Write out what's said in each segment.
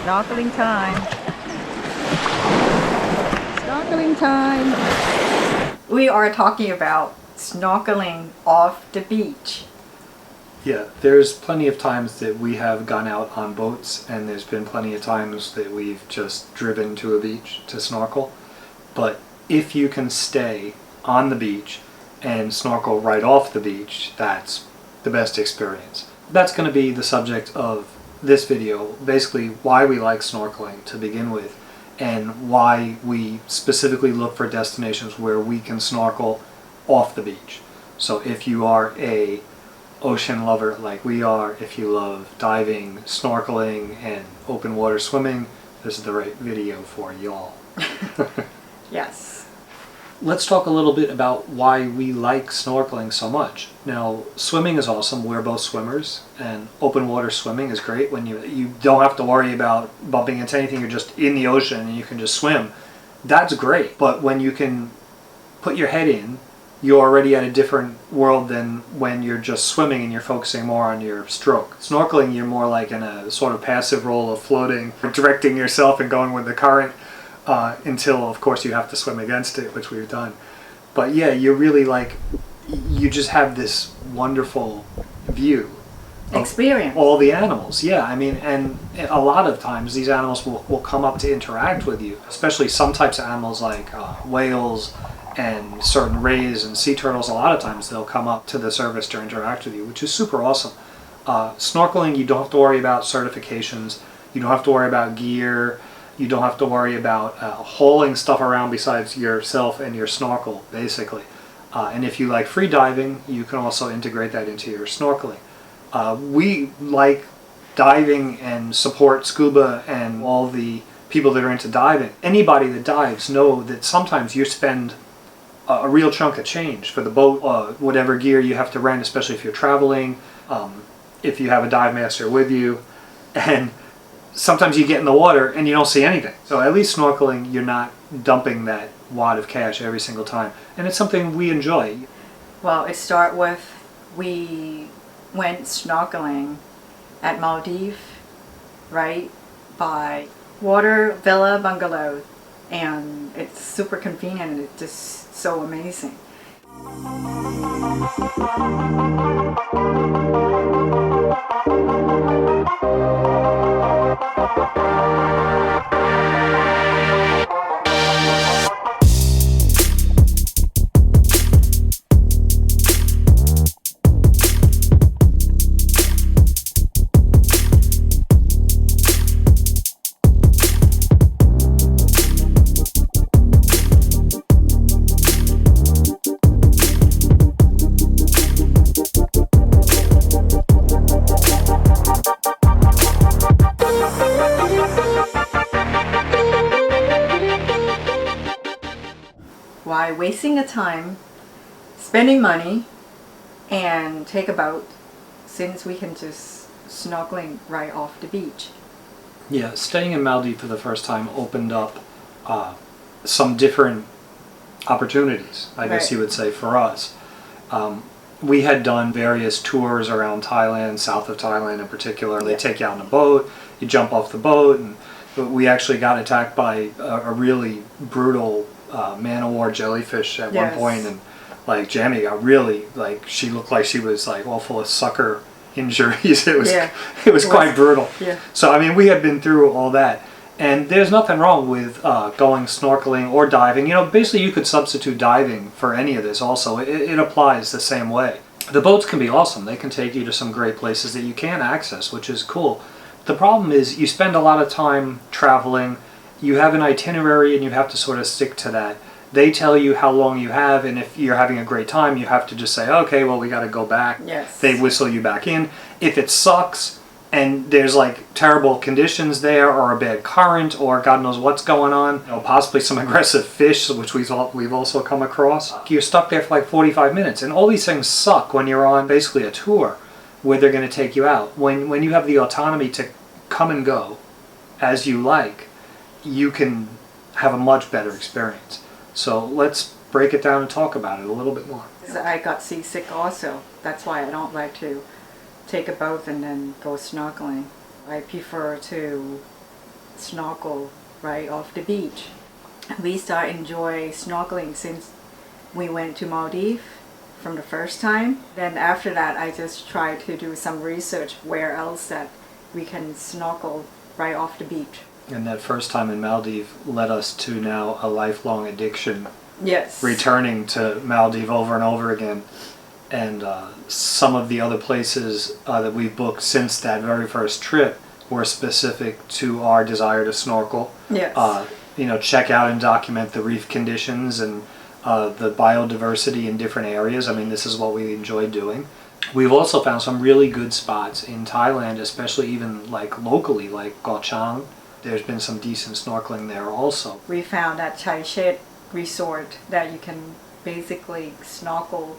Snorkeling time. Snorkeling time. We are talking about snorkeling off the beach. Yeah, there's plenty of times that we have gone out on boats, and there's been plenty of times that we've just driven to a beach to snorkel. But if you can stay on the beach and snorkel right off the beach, that's the best experience. That's going to be the subject of this video, basically why we like snorkeling to begin with, and why we specifically look for destinations where we can snorkel off the beach. So if you are a ocean lover like we are, if you love diving, snorkeling, and open water swimming, this is the right video for y'all. Yes. Let's talk a little bit about why we like snorkeling so much. Now, swimming is awesome. We're both swimmers, and open water swimming is great when you don't have to worry about bumping into anything. You're just in the ocean and you can just swim. That's great. But when you can put your head in, you're already at a different world than when you're just swimming and you're focusing more on your stroke. Snorkeling, you're more like in a sort of passive role of floating, directing yourself and going with the current. Until, of course, you have to swim against it, which we've done. But yeah, you're really like, you just have this wonderful view. Experience. All the animals, yeah. I mean, and a lot of times these animals will come up to interact with you, especially some types of animals like whales and certain rays and sea turtles. A lot of times they'll come up to the surface to interact with you, which is super awesome. Snorkeling, you don't have to worry about certifications. You don't have to worry about gear. You don't have to worry about hauling stuff around besides yourself and your snorkel, basically. And if you like free diving, you can also integrate that into your snorkeling. We like diving and support SCUBA and all the people that are into diving. Anybody that dives know that sometimes you spend a real chunk of change for the boat, whatever gear you have to rent, especially if you're traveling, if you have a dive master with you, and sometimes you get in the water and you don't see anything. So at least snorkeling, you're not dumping that wad of cash every single time. And it's something we enjoy. Well, it started with, we went snorkeling at Maldives, right, by Water Villa Bungalow. And it's super convenient and it's just so amazing. Why wasting the time, spending money, and take a boat, since we can just snorkeling right off the beach. Yeah, staying in Maldives for the first time opened up some different opportunities, I guess you would say, for us. We had done various tours around Thailand, south of Thailand in particular. They take you out on a boat, you jump off the boat, and we actually got attacked by a really brutal man-o-war jellyfish at one point, and like Jammy got really, like, she looked like she was like all full of sucker injuries. It was quite brutal. Yeah. So I mean, we had been through all that, and there's nothing wrong with going snorkeling or diving. You know, basically you could substitute diving for any of this also. It applies the same way. The boats can be awesome. They can take you to some great places that you can access, which is cool. The problem is you spend a lot of time traveling. You have an itinerary and you have to sort of stick to that. They tell you how long you have, and if you're having a great time, you have to just say, okay, well, we got to go back. Yes. They whistle you back in. If it sucks and there's like terrible conditions there, or a bad current, or God knows what's going on, you know, possibly some aggressive fish, which we've also come across, you're stuck there for like 45 minutes. And all these things suck when you're on basically a tour where they're going to take you out. When you have the autonomy to come and go as you like, you can have a much better experience. So let's break it down and talk about it a little bit more. I got seasick also. That's why I don't like to take a boat and then go snorkeling. I prefer to snorkel right off the beach. We start enjoy snorkeling since we went to Maldives from the first time. Then after that, I just try to do some research where else that we can snorkel right off the beach. And that first time in Maldives led us to now a lifelong addiction. Yes. Returning to Maldives over and over again. And some of the other places that we've booked since that very first trip were specific to our desire to snorkel. Yes. Check out and document the reef conditions and the biodiversity in different areas. I mean, this is what we enjoy doing. We've also found some really good spots in Thailand, especially even like locally, like Koh Chang. There's been some decent snorkeling there also. We found that Chai Shed resort that you can basically snorkel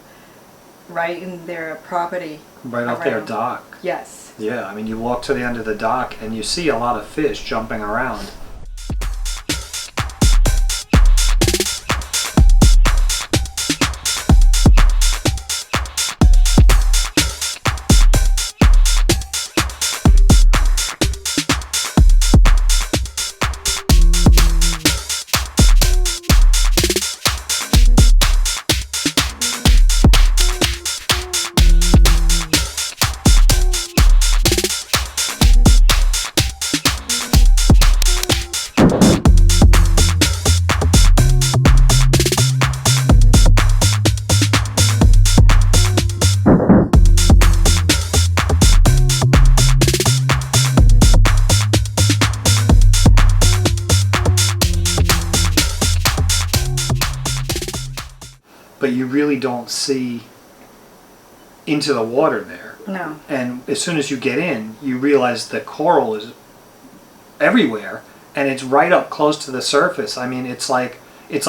right in their property. Right off their dock. Yes. Yeah, I mean, you walk to the end of the dock and you see a lot of fish jumping around. But you really don't see into the water there. No. And as soon as you get in, you realize the coral is everywhere, and it's right up close to the surface. I mean, it's like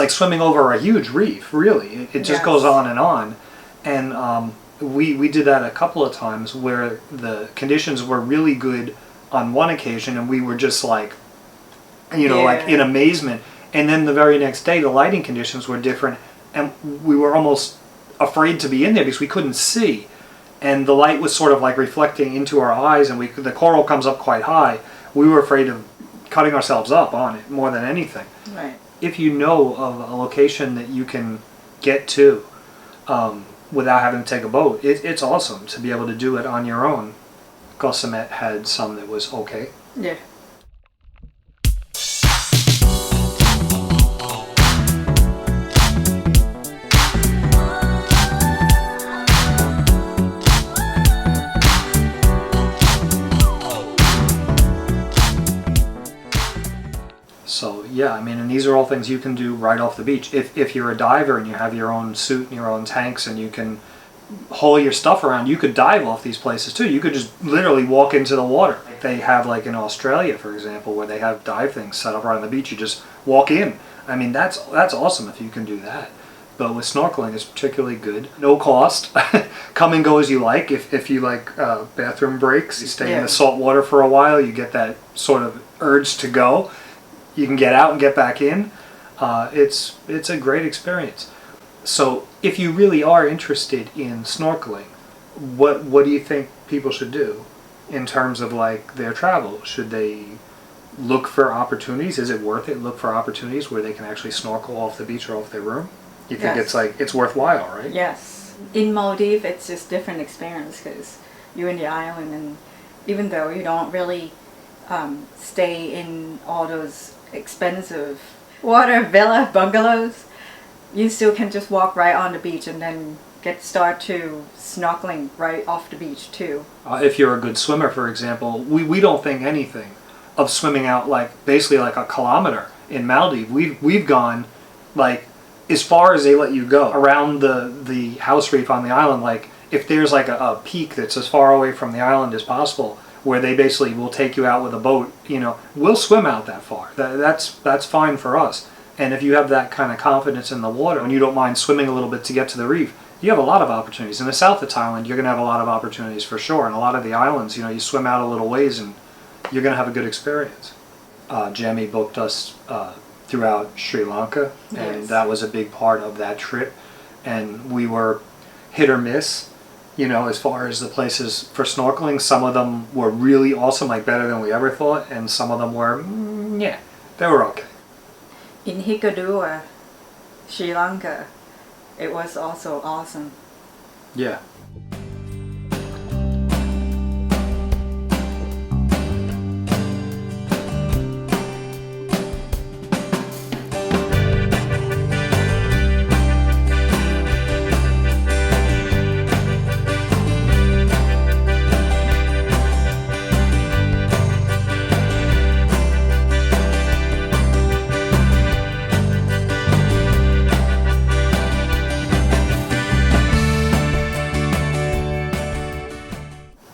swimming over a huge reef, really. It just goes on. And we did that a couple of times where the conditions were really good on one occasion, and we were just like in amazement. And then the very next day, the lighting conditions were different, and we were almost afraid to be in there because we couldn't see. And the light was sort of like reflecting into our eyes, and the coral comes up quite high. We were afraid of cutting ourselves up on it more than anything. Right. If you know of a location that you can get to without having to take a boat, it's awesome to be able to do it on your own. Koh Samet had some that was okay. Yeah. So yeah, I mean, and these are all things you can do right off the beach. If you're a diver and you have your own suit and your own tanks and you can haul your stuff around, you could dive off these places too. You could just literally walk into the water. They have, like in Australia, for example, where they have dive things set up right on the beach. You just walk in. I mean, that's awesome if you can do that. But with snorkeling, it's particularly good. No cost. Come and go as you like. If you like bathroom breaks, you stay in the salt water for a while, you get that sort of urge to go. You can get out and get back in. It's a great experience. So if you really are interested in snorkeling, what do you think people should do in terms of like their travel? Should they look for opportunities? Is it worth it? Look for opportunities where they can actually snorkel off the beach or off their room? You think it's worthwhile, right? Yes. In Maldives, it's just different experience because you're in the island, and even though you don't really stay in all those expensive water villa bungalows, you still can just walk right on the beach and then start to snorkeling right off the beach too. If you're a good swimmer, for example, we don't think anything of swimming out basically like a kilometer in Maldives. We've gone like as far as they let you go around the house reef on the island. Like if there's like a peak that's as far away from the island as possible, where they basically will take you out with a boat, we'll swim out that far. That's fine for us. And if you have that kind of confidence in the water and you don't mind swimming a little bit to get to the reef, you have a lot of opportunities. In the south of Thailand, you're going to have a lot of opportunities for sure. And a lot of the islands, you swim out a little ways and you're going to have a good experience. Jammy booked us throughout Sri Lanka, and that was a big part of that trip. And we were hit or miss. As far as the places for snorkeling. Some of them were really awesome, like better than we ever thought, and some of them were Yeah, they were okay. In Hikkaduwa, Sri Lanka, it was also awesome. Yeah.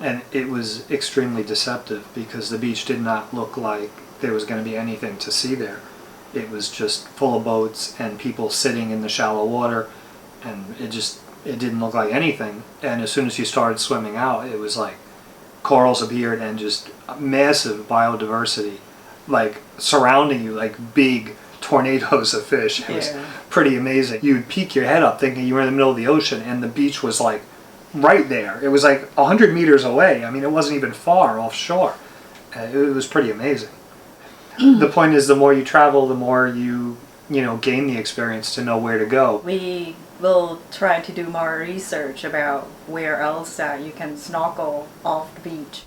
And it was extremely deceptive because the beach did not look like there was going to be anything to see there. It was just full of boats and people sitting in the shallow water, and it didn't look like anything. And as soon as you started swimming out, it was like corals appeared and just massive biodiversity, like surrounding you, like big tornadoes of fish. It was pretty amazing. You'd peek your head up thinking you were in the middle of the ocean, and the beach was like right there. It was like 100 meters away. I mean, it wasn't even far offshore. It was pretty amazing. The point is, the more you travel, the more you gain the experience to know where to go. We will try to do more research about where else that you can snorkel off the beach.